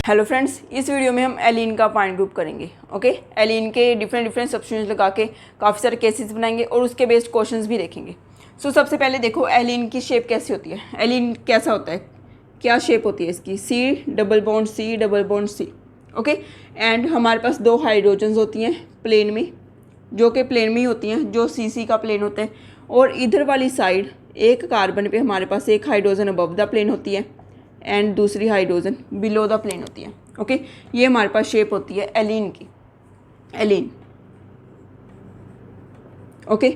Hello friends, इस video में हम एलीन का पॉइंट ग्रुप करेंगे। ओके, एलीन के डिफरेंट सब्स्टिट्यूएंट्स लगा के काफ़ी सारे केसेस बनाएंगे और उसके बेस्ड क्वेश्चंस भी देखेंगे। सबसे पहले देखो एलीन की शेप कैसी होती है। एलीन कैसा होता है, क्या शेप होती है इसकी, C double bond C double bond C. Okay, and हमारे पास दो हाइड्रोजन्स होती हैं प्लेन में, जो कि प्लेन में ही होती हैं, जो सी का प्लेन होता है। और इधर वाली साइड एक कार्बन पे हमारे पास एक हाइड्रोजन अबव द प्लेन होती है एंड दूसरी हाइड्रोजन बिलो द प्लेन होती है। ओके, ये हमारे पास शेप होती है एलीन की, एलीन। ओके,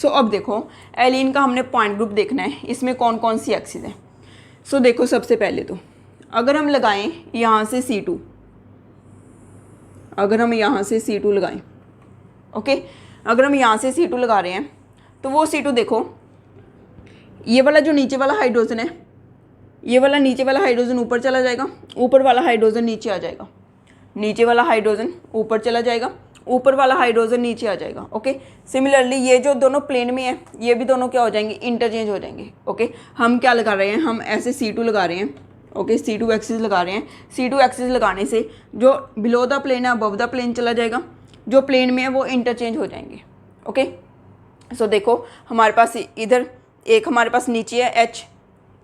अब देखो एलीन का हमने पॉइंट ग्रुप देखना है, इसमें कौन कौन सी एक्सिस है। देखो सबसे पहले तो अगर हम लगाएं यहाँ से C2, अगर हम यहाँ से C2 लगाएं, ओके, अगर हम यहाँ से C2 लगा रहे हैं तो वो C2 देखो, ये वाला जो नीचे वाला हाइड्रोजन है, ये वाला नीचे वाला हाइड्रोजन ऊपर चला जाएगा, ऊपर वाला हाइड्रोजन नीचे आ जाएगा, नीचे वाला हाइड्रोजन ऊपर चला जाएगा, ऊपर वाला हाइड्रोजन नीचे आ जाएगा। ओके, सिमिलरली ये जो दोनों प्लेन में है ये भी दोनों क्या हो जाएंगे, इंटरचेंज हो जाएंगे। ओके, हम क्या लगा रहे हैं, हम ऐसे C2 लगा रहे हैं। ओके, C2 एक्सिस लगा रहे हैं। C2 एक्सिस लगाने से जो बिलो द प्लेन है अबव द प्लेन चला जाएगा, जो प्लेन में है वो इंटरचेंज हो जाएंगे। ओके, देखो हमारे पास इधर एक हमारे पास नीचे है H,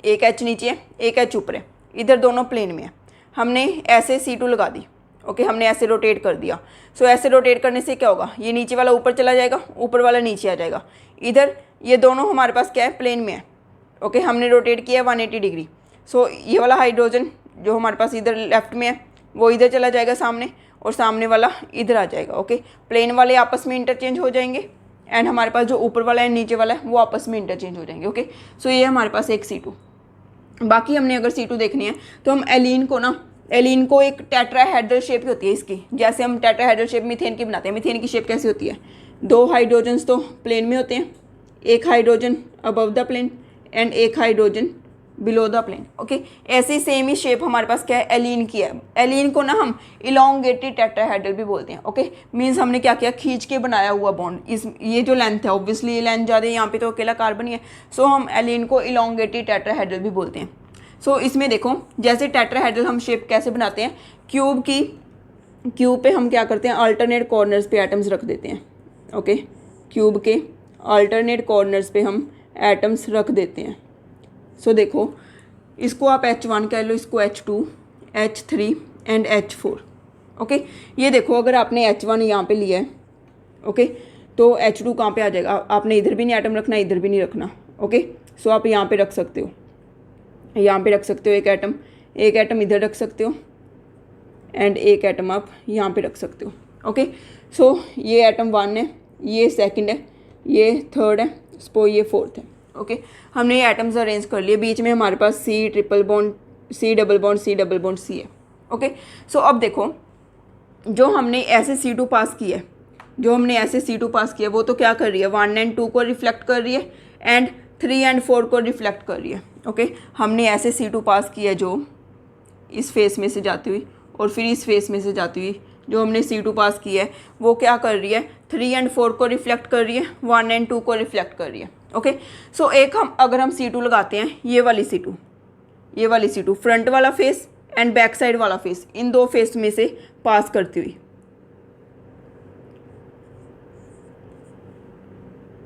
एक H नीचे है, एक H ऊपर है, इधर दोनों प्लेन में है। हमने ऐसे C2 लगा दी। ओके, हमने ऐसे रोटेट कर दिया। ऐसे रोटेट करने से क्या होगा, ये नीचे वाला ऊपर चला जाएगा, ऊपर वाला नीचे आ जाएगा। इधर ये दोनों हमारे पास क्या है, प्लेन में है। ओके, हमने रोटेट किया 180 डिग्री। ये वाला हाइड्रोजन जो हमारे पास इधर लेफ्ट में है वो इधर चला जाएगा सामने, और सामने वाला इधर आ जाएगा। ओके, प्लेन वाले आपस में इंटरचेंज हो जाएंगे एंड हमारे पास जो ऊपर वाला है नीचे वाला है वो आपस में इंटरचेंज हो जाएंगे। ओके, ये हमारे पास एक C2। बाकी हमने अगर C2 देखनी है तो हम एलीन को एक टेट्राहेड्रल शेप होती है इसकी, जैसे हम टेट्राहेड्रल शेप मीथेन की बनाते हैं। मीथेन की शेप कैसी होती है, दो हाइड्रोजन्स तो प्लेन में होते हैं, एक hydrogen above the plane and एक hydrogen below the plane. Okay, ऐसे सेम ही शेप हमारे पास क्या है, एलीन की है। एलीन को ना हम इलोंगेटेड टेट्राहेड्रल भी बोलते हैं। ओके, मीन्स हमने क्या किया, खींच के बनाया हुआ बॉन्ड। ये जो लेंथ है, ऑब्वियसली ये लेंथ ज़्यादा है, यहाँ पे तो अकेला कार्बन ही है। हम एलीन को इलोंगेटेड टेट्राहेड्रल भी बोलते हैं। इसमें देखो जैसे टेट्राहेड्रल हम शेप कैसे बनाते हैं, क्यूब पे हम क्या करते हैं, अल्टरनेट कॉर्नर्स पे एटम्स रख देते हैं। ओके, क्यूब के अल्टरनेट कॉर्नर्स पे हम एटम्स रख देते हैं। देखो इसको आप H1 कह लो, इसको H2, H3 and H4। Okay, ये देखो अगर आपने H1 यहाँ पे लिया है, ओके, तो H2 कहाँ पे आ जाएगा, आपने इधर भी नहीं एटम रखना, इधर भी नहीं रखना। ओके, आप यहाँ पे रख सकते हो, यहाँ पे रख सकते हो एक एटम इधर रख सकते हो एंड एक एटम आप यहाँ पे रख सकते हो। ओके, ये एटम 1 है, ये सेकंड है, ये थर्ड है, ये फोर्थ है। ओके, हमने ये एटम्स अरेंज कर लिए, बीच में हमारे पास C triple bond C double bond C double bond C है। ओके, अब देखो जो हमने ऐसे C2 पास किया है, वो तो क्या कर रही है, 1 एंड 2 को रिफ्लेक्ट कर रही है एंड 3 एंड 4 को रिफ्लेक्ट कर रही है। ओके, हमने ऐसे C2 पास किया जो इस फेस में से जाती हुई और फिर इस फेस में से जाती हुई जो हमने C2 पास किया है वो क्या कर रही है, 3 एंड 4 को रिफ्लेक्ट कर रही है, 1 एंड 2 को रिफ्लेक्ट कर रही है। ओके, एक अगर हम C2 लगाते हैं, ये वाली C2 फ्रंट वाला फेस एंड बैक साइड वाला फेस, इन दो फेस में से पास करती हुई।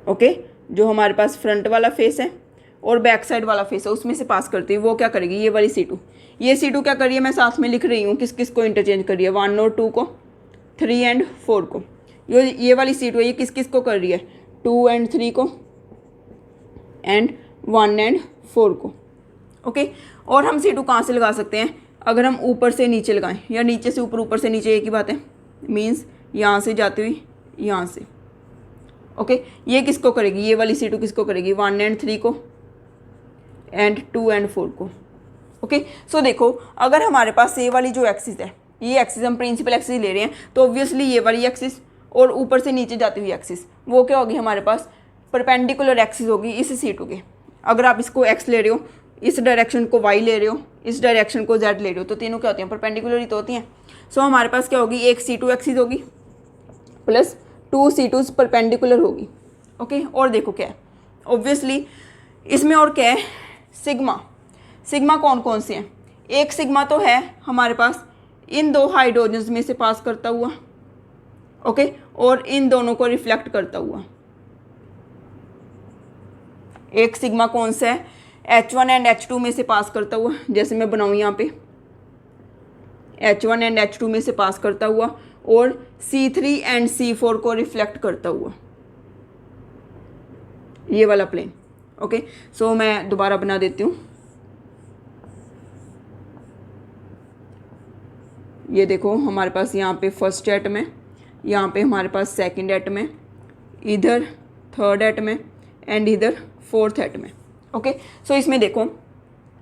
ओके, जो हमारे पास फ्रंट वाला फेस है और बैक साइड वाला फेस है उसमें से पास करती हुई वो क्या करेगी, ये वाली C2 क्या कर रही है, मैं साथ में लिख रही हूँ किस किस को इंटरचेंज कर रही है, 1 और 2 को, 3 एंड 4 को। ये वाली C2 है, ये किस किस को कर रही है, 2 एंड 3 को एंड 1 एंड 4 को। ओके, और हम C2 कहाँ से लगा सकते हैं, अगर हम ऊपर से नीचे लगाएं या नीचे से ऊपर, ऊपर से नीचे, एक ही बात है, मीन्स यहाँ से जाती हुई यहाँ से। ओके, ये किसको करेगी, ये वाली C2 किसको करेगी, 1 एंड 3 को एंड 2 एंड 4 को। ओके, देखो अगर हमारे पास ये वाली जो एक्सिस है, ये एक्सिस हम प्रिंसिपल एक्सिस ले रहे हैं, तो ऑब्वियसली ये वाली एक्सिस और ऊपर से नीचे जाती हुई एक्सिस वो क्या होगी, हमारे पास परपेंडिकुलर एक्सिस होगी इस C2 के। अगर आप इसको X ले रहे हो, इस डायरेक्शन को Y ले रहे हो, इस डायरेक्शन को Z ले रहे हो, तो तीनों क्या होती हैं, परपेंडिकुलर ही तो होती हैं। हमारे पास क्या होगी, एक C2 एक्सिस होगी प्लस 2 C2 परपेंडिकुलर होगी। ओके, और देखो क्या है, ऑब्वियसली इसमें और क्या है, सिग्मा कौन कौन से हैं, एक सिग्मा तो है हमारे पास इन दो हाइड्रोजन्स में से पास करता हुआ, ओके, और इन दोनों को रिफ्लेक्ट करता हुआ। एक सिग्मा कौन सा है, H1 एंड H2 में से पास करता हुआ, जैसे मैं बनाऊँ यहाँ पे H1 एंड H2 में से पास करता हुआ, और C3 एंड C4 को रिफ्लेक्ट करता हुआ, ये वाला प्लेन। ओके, सो मैं दोबारा बना देती हूँ। ये देखो हमारे पास यहाँ पे फर्स्ट एटम है, यहाँ पे हमारे पास सेकंड एटम है, इधर थर्ड एटम है एंड इधर फोर्थ एटम है। ओके, सो इसमें देखो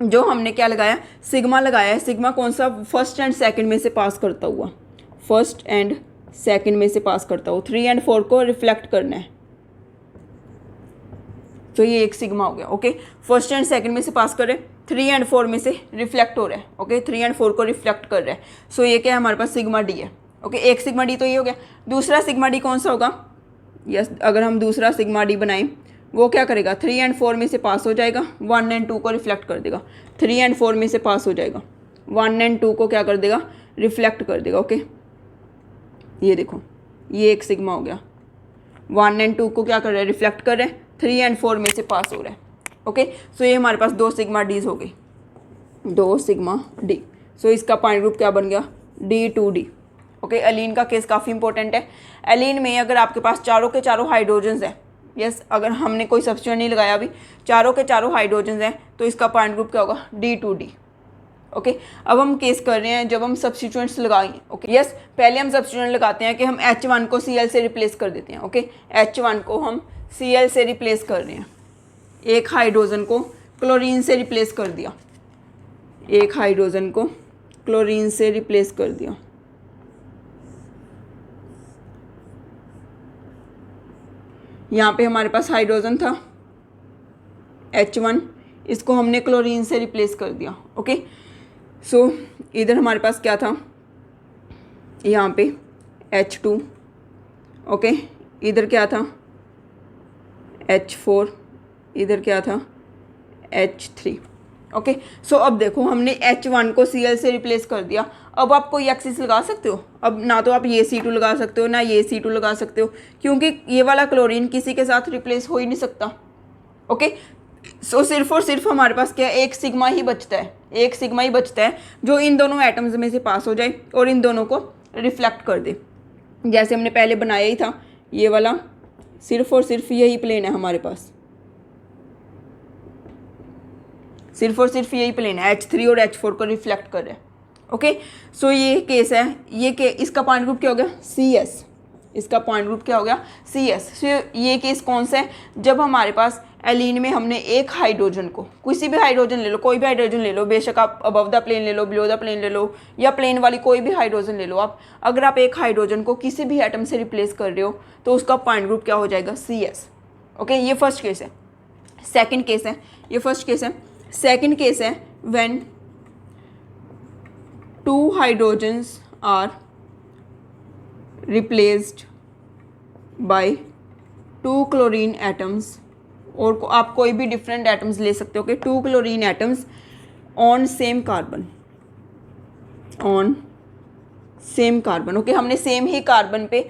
जो हमने क्या लगाया, सिग्मा लगाया है। सिग्मा कौन सा, फर्स्ट एंड सेकंड में से पास करता हुआ, फर्स्ट एंड सेकंड में से पास करता हुआ, 3 एंड 4 को रिफ्लेक्ट करना है। तो ये एक सिग्मा हो गया। ओके, फर्स्ट एंड सेकंड में से पास कर रहे, 3 एंड 4 में से रिफ्लेक्ट हो रहा है। ओके, 3 एंड 4 को रिफ्लेक्ट कर रहा है। सो ये क्या है हमारे पास, सिग्मा डी है। ओके, एक सिग्मा डी तो ये हो गया। दूसरा सिग्मा डी कौन सा होगा, यस, अगर हम दूसरा सिग्मा डी बनाएं, वो क्या करेगा, 3 एंड 4 में से पास हो जाएगा, 1 एंड 2 को रिफ्लेक्ट कर देगा। 3 एंड 4 में से पास हो जाएगा, 1 एंड 2 को क्या कर देगा, रिफ्लेक्ट कर देगा। ओके, ये देखो ये एक सिग्मा हो गया, 1 एंड 2 को क्या कर रहा है, रिफ्लेक्ट कर रहा है, 3 एंड 4 में से पास हो रहा है। ओके, सो ये हमारे पास 2 सिग्मा डीज हो गई, 2 सिग्मा डी। सो इसका पॉइंट ग्रुप क्या बन गया, D2D। ओके, एलीन का केस काफ़ी इंपॉर्टेंट है। एलीन में अगर आपके पास चारों के चारों हाइड्रोजन्स है, यस, अगर हमने कोई सब्स्टिट्यूएंट नहीं लगाया अभी, चारों के चारों हाइड्रोजन्स हैं, तो इसका पॉइंट ग्रुप क्या होगा, D2D। ओके, अब हम केस कर रहे हैं जब हम सब्स्टिट्यूएंट्स लगाएंगे। ओके, यस, पहले हम सब्स्टिट्यूएंट लगाते हैं कि हम H1 को Cl से रिप्लेस कर देते हैं। ओके, H1 को हम Cl से रिप्लेस कर रहे हैं, एक हाइड्रोजन को क्लोरीन से रिप्लेस कर दिया, एक हाइड्रोजन को क्लोरीन से रिप्लेस कर दिया। यहाँ पे हमारे पास हाइड्रोजन था H1, इसको हमने क्लोरीन से रिप्लेस कर दिया। ओके, सो इधर हमारे पास क्या था, यहाँ पे H2, ओके, इधर क्या था H4, इधर क्या था H3। ओके, सो अब देखो हमने H1 को Cl से रिप्लेस कर दिया। अब आप कोई एक्सिस लगा सकते हो, अब ना तो आप ये C2 लगा सकते हो ना ये C2 लगा सकते हो, क्योंकि ये वाला क्लोरीन किसी के साथ रिप्लेस हो ही नहीं सकता। ओके, सो सिर्फ और सिर्फ हमारे पास क्या, एक सिग्मा ही बचता है, एक सिग्मा ही बचता है जो इन दोनों एटम्स में से पास हो जाए और इन दोनों को रिफ्लेक्ट कर दे, जैसे हमने पहले बनाया ही था। ये वाला सिर्फ और सिर्फ यही प्लेन है हमारे पास, सिर्फ और सिर्फ यही प्लेन है, H3 और H4 को रिफ्लेक्ट कर रहा है। ओके, सो ये केस है, ये के इसका पॉइंट ग्रुप क्या हो गया, CS, इसका पॉइंट ग्रुप क्या हो गया, CS। सो ये केस कौन सा है, जब हमारे पास एलीन में हमने एक हाइड्रोजन को, किसी भी हाइड्रोजन ले लो, कोई भी हाइड्रोजन ले लो, बेशक आप अबव द प्लेन ले लो, बिलो द प्लेन ले लो, या प्लेन वाली कोई भी हाइड्रोजन ले लो आप, अगर आप एक हाइड्रोजन को किसी भी एटम से रिप्लेस कर रहे हो तो उसका पॉइंट ग्रुप क्या हो जाएगा, CS। ओके, ये फर्स्ट केस है। सेकेंड केस है, ये फर्स्ट केस है। सेकेंड केस है when 2 hydrogens are replaced by 2 chlorine atoms, और आप कोई भी डिफरेंट एटम्स ले सकते हो कि 2 chlorine atoms on same carbon, on same carbon. Okay, हमने सेम ही कार्बन पे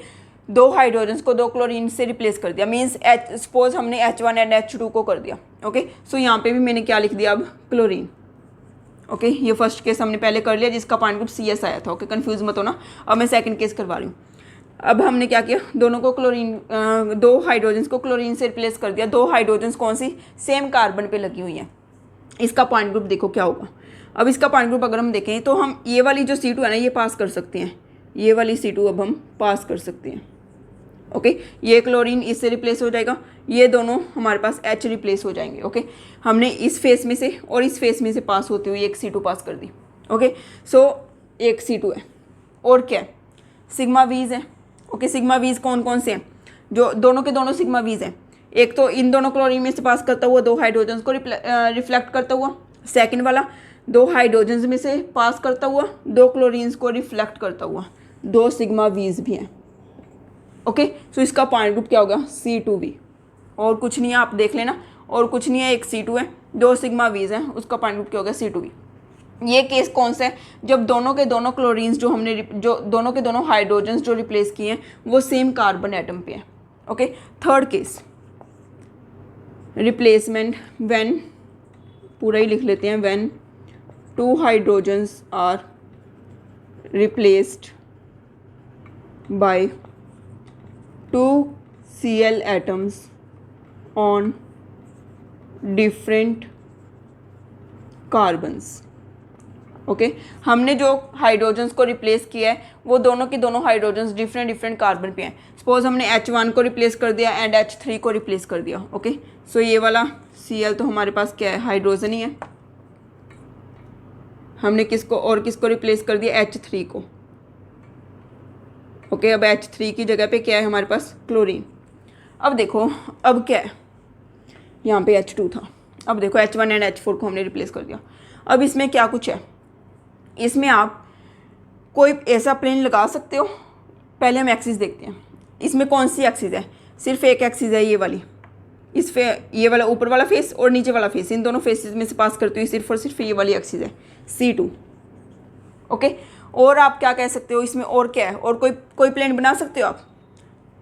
2 हाइड्रोजन्स को 2 क्लोरीन से रिप्लेस कर दिया, मीन्स सपोज हमने H1 एंड H2 को कर दिया। ओके, सो यहाँ पे भी मैंने क्या लिख दिया अब, क्लोरीन। ओके, ये फर्स्ट केस हमने पहले कर लिया जिसका पॉइंट ग्रुप CS आया था। ओके, कंफ्यूज मत होना। अब मैं सेकंड केस करवा रही हूँ। अब हमने क्या किया, दोनों को क्लोरीन 2 हाइड्रोजन्स को क्लोरीन से रिप्लेस कर दिया। 2 हाइड्रोजन्स कौन सी, सेम कार्बन पे लगी हुई हैं। इसका पॉइंट ग्रुप देखो क्या होगा। अब इसका पॉइंट ग्रुप अगर हम देखें तो हम ये वाली जो C2 है ना, ये पास कर सकते हैं, ये वाली C2 अब हम पास कर सकते हैं। ओके, ये क्लोरीन इससे रिप्लेस हो जाएगा, ये दोनों हमारे पास H रिप्लेस हो जाएंगे। ओके, हमने इस फेस में से और इस फेस में से पास होते हुए एक C2 पास कर दी। ओके, सो एक C2 है, और क्या है, सिग्मा वीज है। ओके, सिग्मा वीज कौन कौन से हैं, जो दोनों के दोनों सिग्मा वीज हैं। एक तो इन दोनों क्लोरीन में से पास करता हुआ 2 हाइड्रोजन्स को रिफ्लेक्ट करता हुआ, सेकेंड वाला 2 हाइड्रोजन्स में से पास करता हुआ 2 क्लोरीन्स को रिफ्लेक्ट करता हुआ, 2 सिग्मा वीज भी हैं। ओके, सो इसका पॉइंट ग्रुप क्या होगा, C2V। और कुछ नहीं है, आप देख लेना, और कुछ नहीं है, एक C2 है, 2 सिग्मा वीज हैं, उसका पॉइंट ग्रुप क्या होगा, C2V। ये केस कौन सा है, जब दोनों के दोनों क्लोरीन्स जो हमने जो दोनों के दोनों हाइड्रोजन्स जो रिप्लेस किए हैं वो सेम कार्बन एटम पे है। Okay, third case replacement when, पूरा ही लिख लेते हैं, when two hydrogens are replaced by two Cl atoms on different carbons। Okay, हमने जो हाइड्रोजन्स को रिप्लेस किया है वो दोनों के दोनों हाइड्रोजन्स डिफरेंट कार्बन पे हैं। सपोज हमने H1 को रिप्लेस कर दिया एंड H3 को रिप्लेस कर दिया। ओके, सो ये वाला Cl तो हमारे पास क्या है, हाइड्रोजन ही है। हमने किसको और किसको रिप्लेस कर दिया, H3 को। ओके, अब H3 की जगह पे क्या है हमारे पास, क्लोरीन। अब देखो अब क्या है, यहाँ पे H2 था, अब देखो H1 एंड H4 को हमने रिप्लेस कर दिया। अब इसमें क्या कुछ है, इसमें आप कोई ऐसा प्लेन लगा सकते हो। पहले हम एक्सिस देखते हैं, इसमें कौन सी एक्सिस है, सिर्फ एक एक्सिस है ये वाली, इस ये वाला ऊपर वाला फेस और नीचे वाला फेस, इन दोनों फेसेस में से पास करते हुए सिर्फ और सिर्फ ये वाली एक्सिस है C2। ओके, और आप क्या कह सकते हो इसमें, और क्या है, और कोई प्लेन बना सकते हो आप,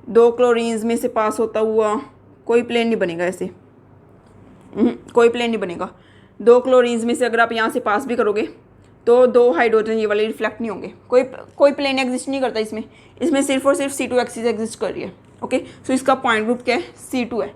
दो क्लोरीन्स में से पास होता हुआ कोई प्लेन नहीं बनेगा ऐसे, कोई प्लेन नहीं बनेगा। दो क्लोरीन्स में से अगर आप यहाँ से पास भी करोगे तो दो हाइड्रोजन ये वाले रिफ्लेक्ट नहीं होंगे, कोई प्लेन एग्जिस्ट नहीं करता इसमें सिर्फ और सिर्फ C2 एक्सिस एग्जिस्ट कर रही है। ओके, सो इसका पॉइंट ग्रुप क्या है, C2 है।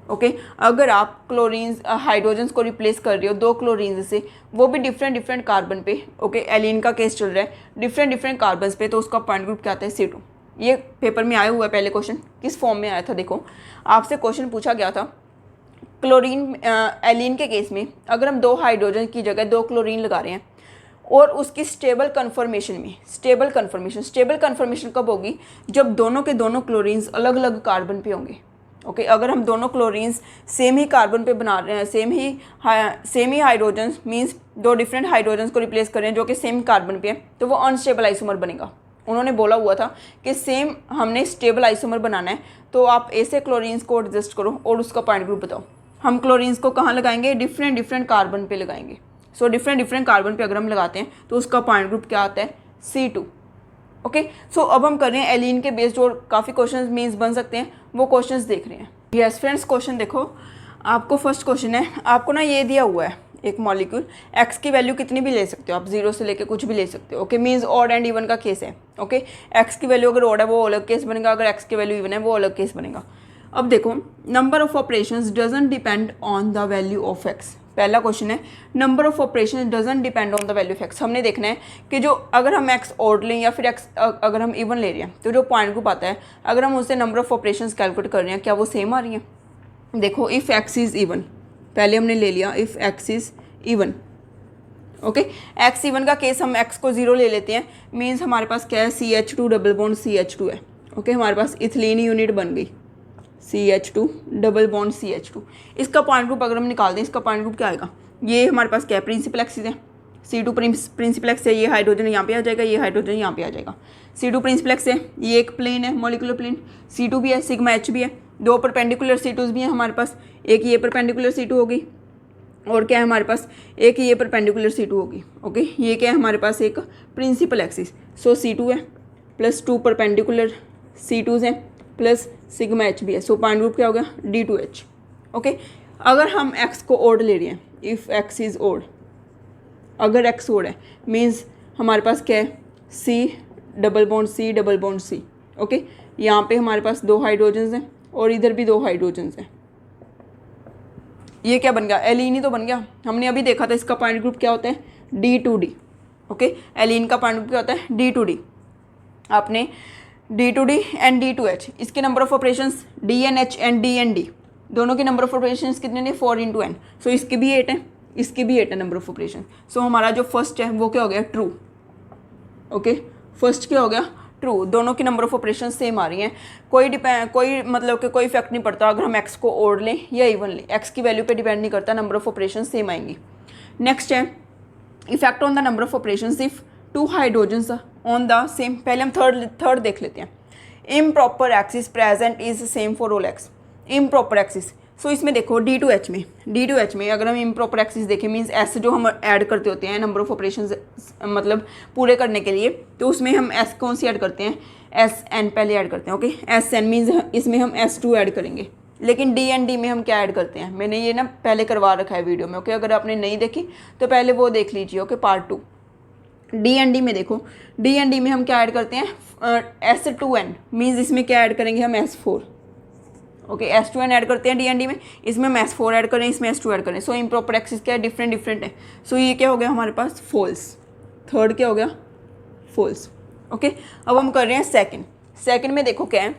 ओके, अगर आप क्लोरीन्स हाइड्रोजन्स को रिप्लेस कर रहे हो दो क्लोरीन्स से, वो भी डिफरेंट कार्बन पे। ओके, एलिन का केस चल रहा है, डिफरेंट कार्बन पे, तो उसका पॉइंट ग्रुप क्या आता है, C2। ये पेपर में आया हुआ है, पहले क्वेश्चन किस फॉर्म में आया था, देखो आपसे क्वेश्चन पूछा गया था क्लोरीन एलिन के केस में, अगर हम दो हाइड्रोजन की जगह दो क्लोरीन लगा रहे हैं और उसकी स्टेबल कन्फर्मेशन में, स्टेबल कन्फर्मेशन कब होगी, जब दोनों के दोनों क्लोरीन्स अलग अलग कार्बन पे होंगे। ओके, अगर हम दोनों क्लोरीन्स सेम ही कार्बन पे बना रहे हैं, सेम ही हाइड्रोजन्स मीन्स दो डिफरेंट हाइड्रोजन्स को रिप्लेस कर रहे हैं जो कि सेम कार्बन पे है, तो वो अनस्टेबल आइसोमर बनेगा। उन्होंने बोला हुआ था कि सेम हमने स्टेबल आइसोमर बनाना है, तो आप ऐसे क्लोरीन्स को एडजस्ट करो और उसका पॉइंट ग्रुप बताओ। हम क्लोरीन्स को कहाँ लगाएंगे, डिफरेंट कार्बन पे लगाएंगे। सो डिफरेंट कार्बन पे अगर हम लगाते हैं तो उसका पॉइंट ग्रुप क्या आता है, C2। ओके, सो अब हम कर रहे हैं एलिन के बेस्ड, और काफ़ी क्वेश्चंस मीन्स बन सकते हैं, वो क्वेश्चंस देख रहे हैं। यस फ्रेंड्स, क्वेश्चन देखो, आपको फर्स्ट क्वेश्चन है, आपको ना ये दिया हुआ है एक मॉलिक्यूल, एक्स की वैल्यू कितनी भी ले सकते हो आप, 0 से लेके कुछ भी ले सकते हो। Okay, means odd and even का केस है। ओके, एक्स की वैल्यू अगर ऑड है वो अलग केस बनेगा, अगर एक्स की वैल्यू इवन है वो अलग केस बनेगा। अब देखो, number of operations doesn't depend on the value of x. पहला क्वेश्चन है, number of operations doesn't depend on the value of x. हमने देखना है कि जो अगर हम एक्स ऑड लें या फिर एक्स अगर हम इवन ले रहे हैं, तो जो पॉइंट ग्रुप आता है, अगर हम उससे नंबर ऑफ ऑपरेशंस कैलकुलेट कर रहे हैं, क्या वो सेम आ रही हैं। देखो, इफ़ एक्स इज़ इवन, पहले हमने ले लिया if x is even. Okay, x even का केस हम एक्स को 0 ले लेते हैं, मीन्स हमारे पास क्या है, CH2 डबल बॉन्ड CH2 है। ओके, हमारे पास इथिलीन यूनिट बन गई, CH2 डबल बॉन्ड CH2। इसका पॉइंट ग्रुप अगर हम निकाल दें, इसका पॉइंट ग्रुप क्या आएगा, ये हमारे पास क्या है, प्रिंसिपल एक्सिस है, C2 प्रिंसिपल एक्स है, ये हाइड्रोजन यहाँ पे आ जाएगा, ये हाइड्रोजन यहाँ पे आ जाएगा। C2 प्रिंसिपल एक्स है, ये एक प्लेन है, मॉलिक्यूलर प्लेन, C2 भी है, सिग्मा H भी है, दो परपेंडिकुलर C2s भी हैं हमारे पास, एक ये परपेंडिकुलर C2 होगी और क्या है हमारे पास, एक ये परपेंडिकुलर C2 होगी। ओके, ये क्या है हमारे पास, एक प्रिंसिपल एक्सिस। सो C2 है प्लस 2 परपेंडिकुलर C2s हैं प्लस सिग्मा H भी है। सो पॉइंट ग्रुप क्या हो गया, D2H। ओके, अगर हम x को ओड ले रहे हैं, इफ़ x इज़ ओड, अगर x ओड है मीन्स हमारे पास क्या है, C double bond C। Okay, यहाँ पे हमारे पास दो हाइड्रोजन्स हैं और इधर भी दो हाइड्रोजन्स हैं। ये क्या बन गया, एलिन ही तो बन गया। हमने अभी देखा था इसका पॉइंट ग्रुप क्या होता है, D2D। ओके, एलिन का पॉइंट ग्रुप क्या होता है, D2D। आपने D2D एंड D2H, इसके number of operations DNH and DND, दोनों के नंबर ऑफ ऑपरेशंस कितने ने, 4 × n। सो इसके भी 8 है, इसके भी 8 है नंबर ऑफ ऑपरेशन। सो हमारा जो फर्स्ट है वो क्या हो गया, ट्रू। ओके, फर्स्ट क्या हो गया, ट्रू। दोनों की नंबर ऑफ ऑपरेशन सेम आ रही हैं, कोई मतलब कि कोई इफेक्ट नहीं पड़ता अगर हम एक्स को ओड लें या इवन लें, एक्स की वैल्यू पे डिपेंड नहीं करता, नंबर ऑफ ऑपरेशन सेम आएंगी। नेक्स्ट है effect on the number of operation if 2 hydrogens on the same. पहले हम थर्ड देख लेते हैं। Improper axis present is same for all x. Improper axis, so इसमें देखो D2H में अगर हम इम्प्रॉपर एक्सिस देखें, मीन्स एस जो हम ऐड करते होते हैं नंबर ऑफ ऑपरेशंस मतलब पूरे करने के लिए, तो उसमें हम एस कौन सी ऐड करते हैं, SN पहले ऐड करते हैं। ओके, SN मीन्स इसमें हम S2 ऐड करेंगे। लेकिन D एंड D में हम क्या ऐड करते हैं, मैंने ये ना पहले करवा रखा है वीडियो में। ओके, अगर आपने नहीं देखी तो पहले वो देख लीजिए। Okay, part 2। D and D में देखो, D एंड D में हम क्या ऐड करते हैं, S2N मीन्स इसमें क्या ऐड करेंगे हम, S4। ओके, S2N ऐड करते हैं D एंड D में, इसमें हम S4 ऐड करें, इसमें S2 ऐड करें। सो इम्प्रॉपर एक्सिस क्या है, डिफरेंट है। सो ये क्या हो गया हमारे पास, फॉल्स। थर्ड क्या हो गया, फॉल्स। ओके, अब हम कर रहे हैं सेकंड में देखो क्या है,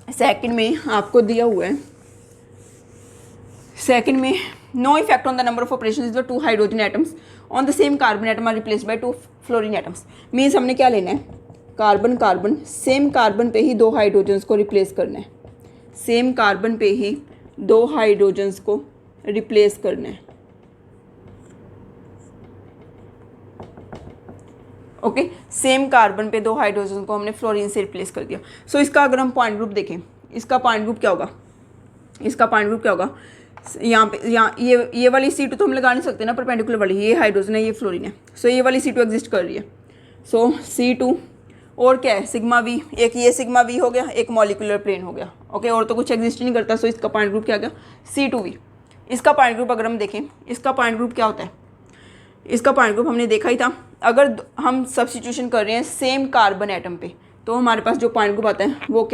सेकंड में आपको दिया हुआ है, सेकंड में no effect on the number of operations the 2 hydrogen atoms on the same carbon atom are replaced by 2 fluorine atoms. Means हमने क्या लेना है, कार्बन सेम कार्बन पे ही 2 हाइड्रोजन्स को रिप्लेस करना है, सेम कार्बन पे ही 2 हाइड्रोजन्स को रिप्लेस करना है। ओके, सेम कार्बन पे 2 हाइड्रोजन को हमने फ्लोरीन से रिप्लेस कर दिया। सो इसका अगर हम पॉइंट ग्रुप देखें, इसका पॉइंट ग्रुप क्या होगा, यहाँ ये वाली C2 तो हम लगा नहीं सकते ना, परपेंडिकुलर वाली, ये हाइड्रोजन है, ये फ्लोरीन है। सो ये वाली C2 एग्जिस्ट कर रही है। सो C2 और क्या है, सिग्मा V, एक ये सिग्मा V हो गया, एक मॉलिक्यूलर प्लेन हो गया। ओके, और तो कुछ एग्जिस्ट नहीं करता। सो इसका पॉइंट ग्रुप क्या गया, C2V। इसका पॉइंट ग्रुप अगर हम देखें, इसका पॉइंट ग्रुप क्या होता है, इसका पॉइंट ग्रुप हमने देखा ही था। अगर हम सब्स्टिट्यूशन कर रहे हैं सेम कार्बन एटम पे, तो हमारे पास जो पॉइंट ग्रुप आता है वो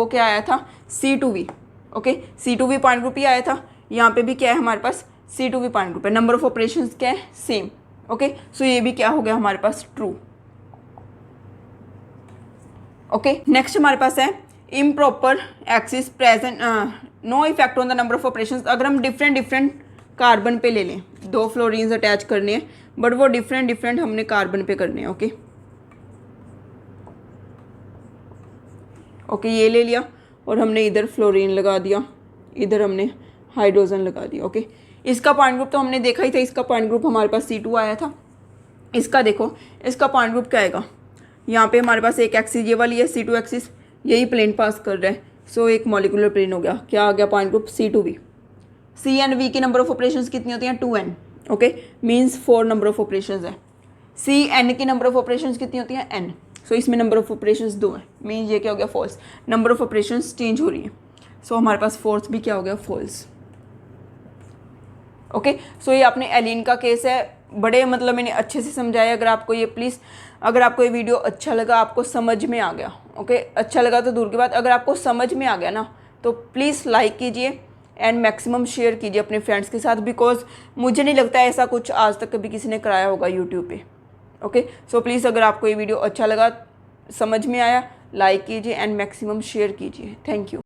क्या आया था, C2V। Okay, C2V point group ही आया था। यहाँ पे भी क्या है हमारे पास, C2V पॉइंट ग्रुप है। नंबर ऑफ ऑपरेशंस क्या है, सेम। ओके, सो ये भी क्या हो गया हमारे पास, ट्रू। ओके, नेक्स्ट हमारे पास है improper axis present, no effect on the number of operations. अगर हम डिफरेंट कार्बन पे ले लें, 2 फ्लोरीन्स अटैच करने हैं, बट वो डिफरेंट हमने कार्बन पे करने हैं। ओके, ये ले लिया और हमने इधर फ्लोरीन लगा दिया, इधर हमने हाइड्रोजन लगा दिया। ओके, इसका पॉइंट ग्रुप तो हमने देखा ही था, इसका पॉइंट ग्रुप हमारे पास C2 आया था। इसका देखो, इसका पॉइंट ग्रुप क्या आएगा, यहाँ पे हमारे पास एक एक्सिस ये वाली है, C2 एक्सिस, यही प्लेन पास कर रहा है। सो एक मॉलिक्यूलर प्लेन हो गया, क्या आ गया point group, C2V। C and V की नंबर ऑफ ऑपरेशंस कितनी होती हैं, 2N। Okay, means 4 number of operations है। C N की नंबर ऑफ ऑपरेशंस कितनी होती हैं, N। सो इसमें नंबर ऑफ ऑपरेशंस 2 है, मीन्स ये क्या हो गया, false. Number of operations change हो रही है। सो हमारे पास फोर्थ भी क्या हो गया, फॉल्स। ओके, सो ये आपने एलिन का केस है, बड़े मतलब मैंने अच्छे से समझाया। अगर आपको ये अगर आपको ये वीडियो अच्छा लगा, आपको समझ में आ गया, ओके, अच्छा लगा तो दूर की बात, अगर आपको समझ में आ गया ना, तो प्लीज़ लाइक कीजिए एंड मैक्सिमम शेयर कीजिए अपने फ्रेंड्स के साथ, बिकॉज मुझे नहीं लगता ऐसा कुछ आज तक कभी किसी ने कराया होगा यूट्यूब पे। ओके, सो प्लीज़ अगर आपको ये वीडियो अच्छा लगा, समझ में आया, लाइक कीजिए एंड मैक्सिमम शेयर कीजिए। Thank you.